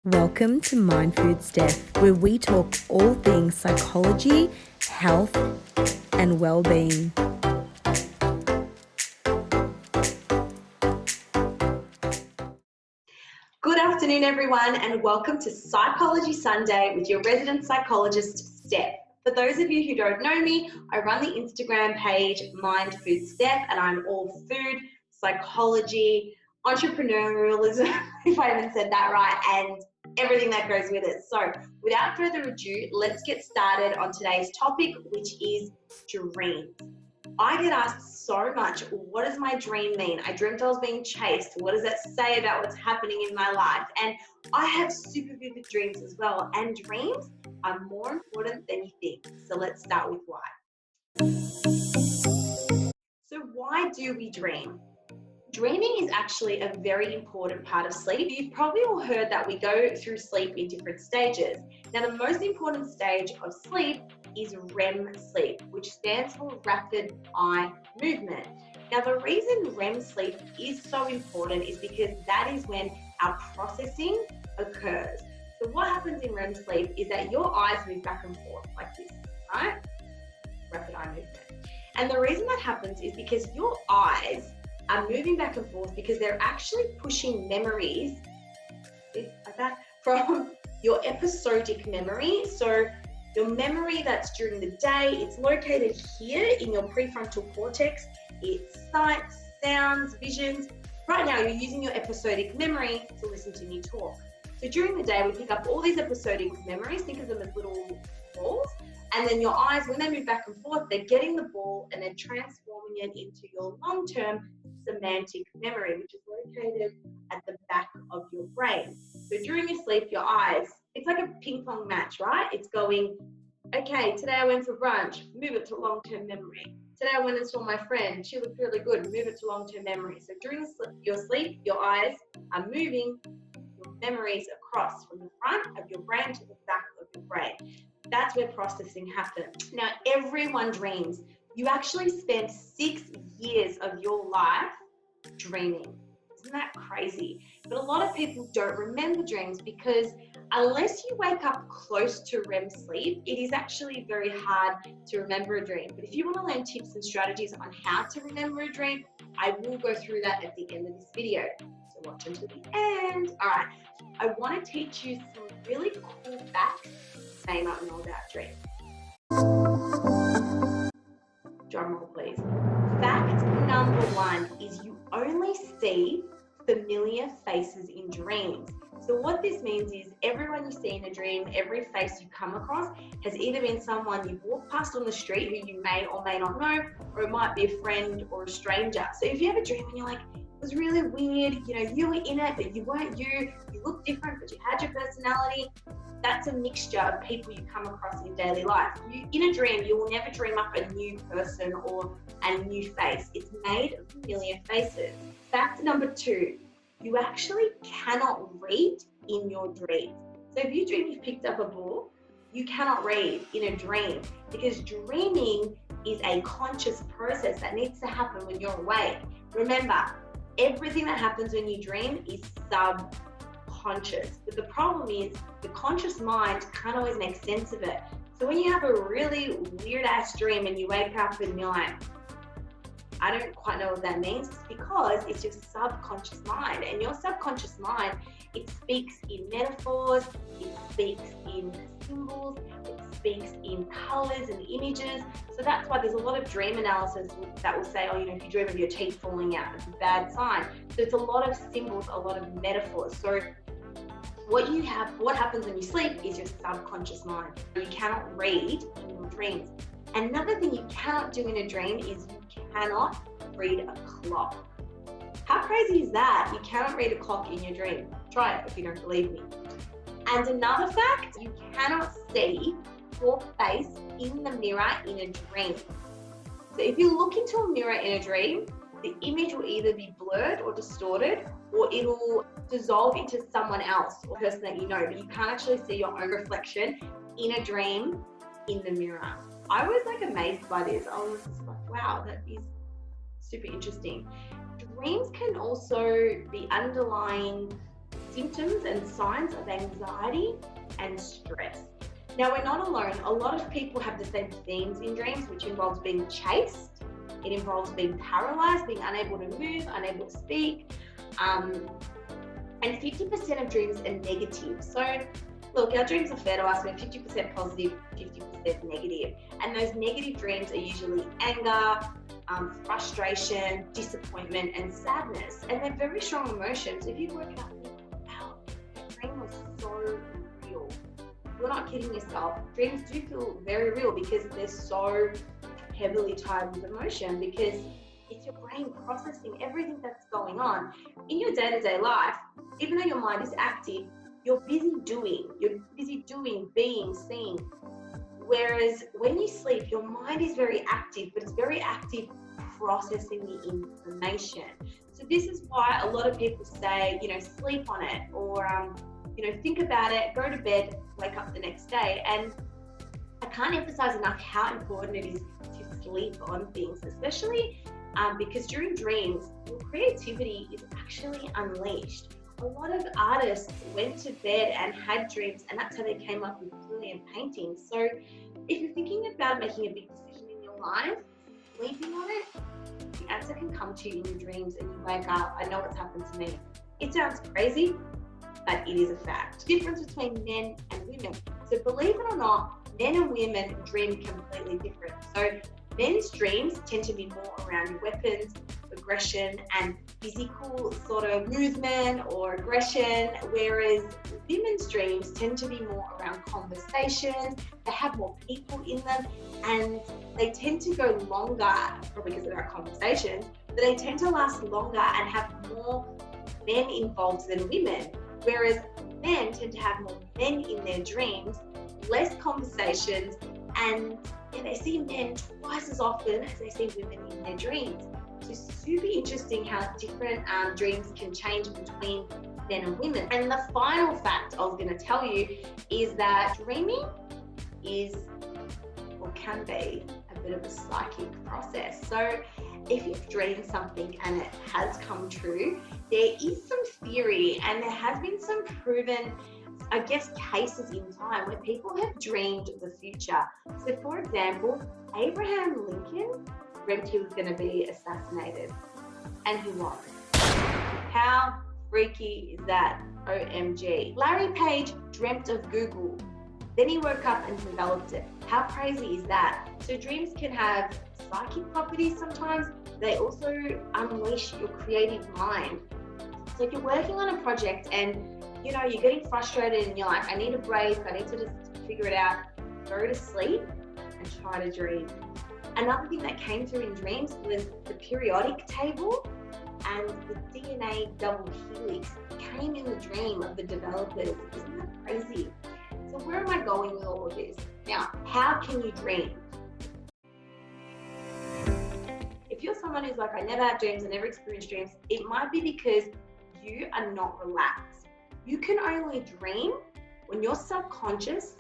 Welcome to mindfoodsteph, where we talk all things psychology, health, and well-being. Good afternoon, everyone, and welcome to Psychology Sunday with your resident psychologist, Steph. For those of you who don't know me, I run the Instagram page mindfoodsteph, and I'm all food, psychology, entrepreneurialism, if I haven't said that right, and everything that goes with it. So without further ado, let's get started on today's topic, which is dreams. I get asked so much, what does my dream mean? I dreamt I was being chased. What does that say about what's happening in my life? And I have super vivid dreams as well. And dreams are more important than you think. So let's start with why. So why do we dream? Dreaming is actually a very important part of sleep. You've probably all heard that we go through sleep in different stages. Now, the most important stage of sleep is REM sleep, which stands for rapid eye movement. Now, the reason REM sleep is so important is because that is when our processing occurs. So what happens in REM sleep is that your eyes move back and forth like this, right? Rapid eye movement. And the reason that happens is because your eyes are moving back and forth because they're actually pushing memories like that from your episodic memory. So your memory that's during the day, it's located here in your prefrontal cortex. It's sights, sounds, visions. Right now, you're using your episodic memory to listen to me talk. So during the day, we pick up all these episodic memories, think of them as little balls, and then your eyes, when they move back and forth, they're getting the ball and they're transforming it into your long-term semantic memory, which is located at the back of your brain. So during your sleep, your eyes, it's like a ping pong match, right? It's going, okay, today I went for brunch, move it to long-term memory. Today I went and saw my friend, she looked really good, move it to long-term memory. So during your sleep, your eyes are moving your memories across from the front of your brain to the back of your brain. That's where processing happens. Now, everyone dreams. You actually spend 6 years of your life dreaming. Isn't that crazy? But a lot of people don't remember dreams because unless you wake up close to REM sleep, it is actually very hard to remember a dream. But if you want to learn tips and strategies on how to remember a dream, I will go through that at the end of this video. So watch until the end. All right, I want to teach you some really cool facts you may not know about dreams. Drum roll, please. Fact number 1 is you only see familiar faces in dreams. So what this means is everyone you see in a dream, every face you come across has either been someone you've walked past on the street who you may or may not know, or it might be a friend or a stranger. So if you have a dream and you're like, it was really weird, you were in it, but you weren't you looked different, but you had your personality, that's a mixture of people you come across in daily life. In a dream, you will never dream up a new person or a new face. It's made of familiar faces. Fact number 2, you actually cannot read in your dream. So if you dream you've picked up a book, you cannot read in a dream because dreaming is a conscious process that needs to happen when you're awake. Remember, everything that happens when you dream is subconscious. But the problem is the conscious mind can't always make sense of it. So when you have a really weird ass dream and you wake up and you're like, I don't quite know what that means, it's because it's your subconscious mind. And your subconscious mind, it speaks in metaphors, it speaks in symbols, it speaks in colors and images. So that's why there's a lot of dream analysis that will say, if you dream of your teeth falling out, it's a bad sign. So it's a lot of symbols, a lot of metaphors. So what happens when you sleep is your subconscious mind. You cannot read in your dreams. Another thing you cannot do in a dream is you cannot read a clock. How crazy is that? You cannot read a clock in your dream. Try it if you don't believe me. And another fact, you cannot see your face in the mirror in a dream. So if you look into a mirror in a dream, the image will either be blurred or distorted, or it'll dissolve into someone else or person that you know, but you can't actually see your own reflection in a dream in the mirror. I was amazed by this. I was like, wow, that is super interesting. Dreams can also be underlying symptoms and signs of anxiety and stress. Now, we're not alone. A lot of people have the same themes in dreams, which involves being chased. It involves being paralyzed, being unable to move, unable to speak. And 50% of dreams are negative. So, look, our dreams are fair to us. We're 50% positive, 50% negative. And those negative dreams are usually anger, frustration, disappointment, and sadness. And they're very strong emotions. If you work out, wow, that dream was so real. You're not kidding yourself. Dreams do feel very real because they're so heavily tied with emotion, because it's your brain processing everything that's going on. In your day-to-day life, even though your mind is active, you're busy doing, being, seeing. Whereas when you sleep, your mind is very active, but it's very active processing the information. So this is why a lot of people say, sleep on it, or, think about it, go to bed, wake up the next day. And I can't emphasize enough how important it is to sleep on things, especially because during dreams, your creativity is actually unleashed. A lot of artists went to bed and had dreams, and that's how they came up with brilliant paintings. So if you're thinking about making a big decision in your life, sleeping on it, the answer can come to you in your dreams and you wake up. I know what's happened to me. It sounds crazy, but it is a fact. Difference between men and women. So believe it or not, men and women dream completely different. So men's dreams tend to be more around weapons, aggression, and physical sort of movement or aggression, whereas women's dreams tend to be more around conversations. They have more people in them, and they tend to go longer, probably because of our conversations, but they tend to last longer and have more men involved than women. Whereas men tend to have more men in their dreams, less conversations, and they see men twice as often as they see women in their dreams. So super interesting how different dreams can change between men and women. And the final fact I was going to tell you is that dreaming is, or can be, a bit of a psychic process. So if you've dreamed something and it has come true, there is some theory and there has been some proven, cases in time where people have dreamed the future. So for example, Abraham Lincoln dreamt he was going to be assassinated, and he was. How freaky is that? OMG. Larry Page dreamt of Google. Then he woke up and developed it. How crazy is that? So dreams can have psychic properties sometimes. They also unleash your creative mind. So if you're working on a project and you're getting frustrated and you're like, I need a break, I need to just figure it out, go to sleep and try to dream. Another thing that came through in dreams was the periodic table and the DNA double helix came in the dream of the developers. Isn't that crazy? So where am I going with all of this? Now, how can you dream? If you're someone who's like, I never had dreams, I never experienced dreams, it might be because you are not relaxed. You can only dream when your subconscious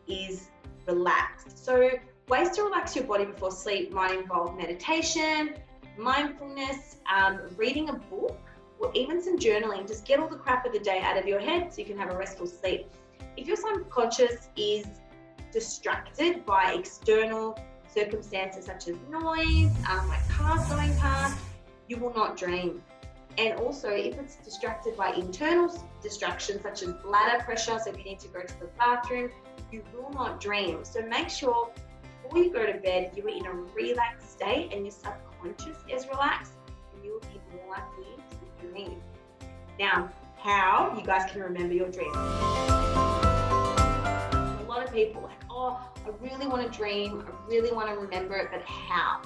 is relaxed. So ways to relax your body before sleep might involve meditation, mindfulness, reading a book, or even some journaling. Just get all the crap of the day out of your head so you can have a restful sleep. If your subconscious is distracted by external circumstances such as noise, like cars going past, you will not dream. And also, if it's distracted by internal distractions such as bladder pressure, so if you need to go to the bathroom, you will not dream. So make sure before you go to bed, you are in a relaxed state and your subconscious is relaxed, and you will be more likely to dream. Now, how you guys can remember your dreams. A lot of people are like, oh, I really want to dream, I really want to remember it, but how?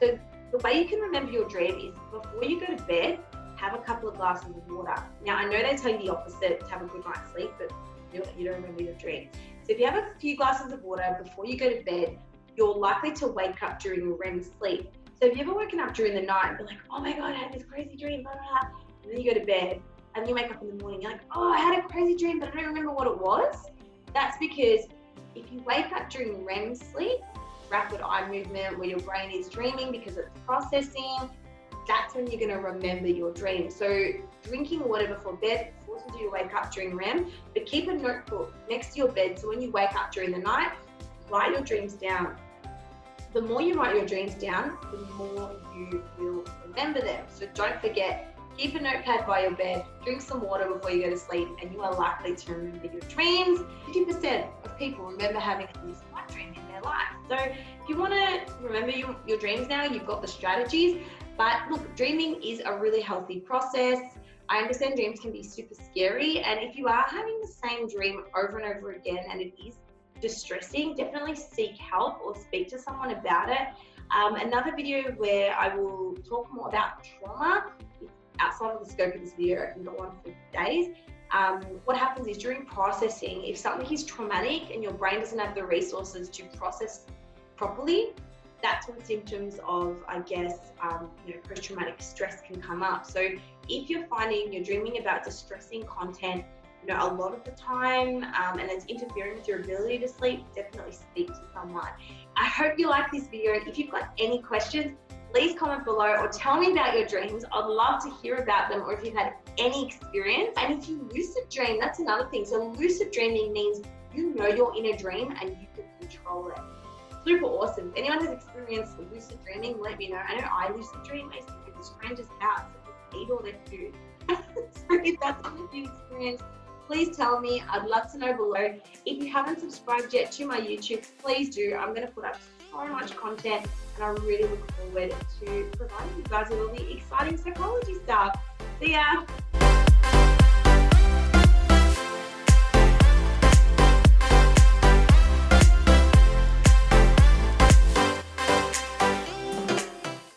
So the way you can remember your dream is before you go to bed, have a couple of glasses of water. Now, I know they tell you the opposite, to have a good night's sleep, but you don't remember your dream. So if you have a few glasses of water before you go to bed, you're likely to wake up during REM sleep. So have you ever woken up during the night and be like, oh my God, I had this crazy dream, blah, blah, blah. And then you go to bed and you wake up in the morning, you're like, oh, I had a crazy dream, but I don't remember what it was. That's because if you wake up during REM sleep, rapid eye movement, where your brain is dreaming because it's processing, that's when you're going to remember your dream. So drinking water before bed forces you to wake up during REM, but keep a notebook next to your bed so when you wake up during the night, write your dreams down. The more you write your dreams down, the more you will remember them. So don't forget, keep a notepad by your bed, drink some water before you go to sleep, and you are likely to remember your dreams. 50% of people remember having at least one dream in their life. So if you want to remember your dreams now, you've got the strategies. But look, dreaming is a really healthy process. I understand dreams can be super scary, and if you are having the same dream over and over again and it is distressing, definitely seek help or speak to someone about it. Another video where I will talk more about trauma, outside of the scope of this video, I can go on for days. What happens is during processing, if something is traumatic and your brain doesn't have the resources to process properly, that's when symptoms of, I guess, post-traumatic stress can come up. So if you're finding you're dreaming about distressing content, a lot of the time, and it's interfering with your ability to sleep, definitely speak to someone. I hope you like this video. If you've got any questions, please comment below or tell me about your dreams. I'd love to hear about them, or if you've had any experience. And if you lucid dream, that's another thing. So lucid dreaming means you know you're in a dream and you can control it. Super awesome. If anyone has experienced lucid dreaming, let me know. I know I lucid dream. I sleep at the stranger's house and eat all their food. So if that's something you experienced, please tell me. I'd love to know below. If you haven't subscribed yet to my YouTube, please do. I'm going to put up so much content, and I really look forward to providing you guys with all the exciting psychology stuff. See ya!